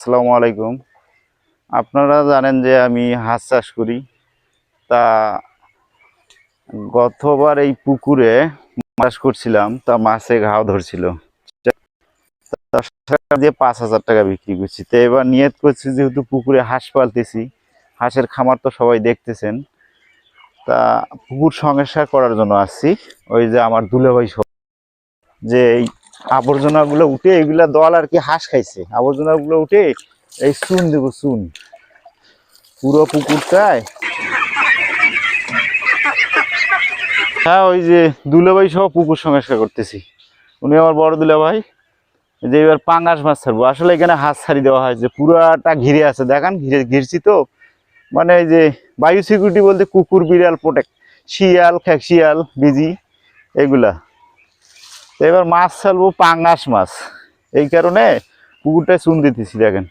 আসসালামু আলাইকুম। আপনারা জানেন যে আমি হাঁস চাষ করি। তা গতবার এই পুকুরে চাষ করছিলাম, তা মাছে ঘাও ধরছিল। 10 টাকা দিয়ে 5,000 টাকা বিক্রি করছি। তো এবার নিয়ত করছি, যেহেতু পুকুরে হাঁস পালতেছি, হাঁসের খামার তো সবাই দেখতেছেন, তা পুকুর সংস্কার করার জন্য আসছি। ওই যে আমার দুলাভাই যে এই আবর্জনাগুলো উঠে, এগুলা দল আর কি হাঁস খাইছে, আবর্জনাগুলো উঠে এই চুন দেবো, চুন পুরো পুকুরটায়। হ্যাঁ, ওই যে দুলাভাই সহ পুকুর সংস্কার করতেছি। উনি আমার বড় দুলাভাই। যে এবার পাঙ্গাস মাছ ছাড়বো। আসলে এখানে হাঁস ছাড়ি দেওয়া হয়, যে পুরাটা ঘিরে আছে, দেখেন ঘিরছি তো। মানে এই যে বায়ু সিকিউরিটি বলতে কুকুর, বিড়াল, প্রোটেক্ট, শিয়াল, শিয়াল, বিজি, এগুলা। তো এবার মাছ ছাড়বো পাঙ্গাস মাছ, এই কারণে পুকুরটায় চুন দিতেছি, দেখেন।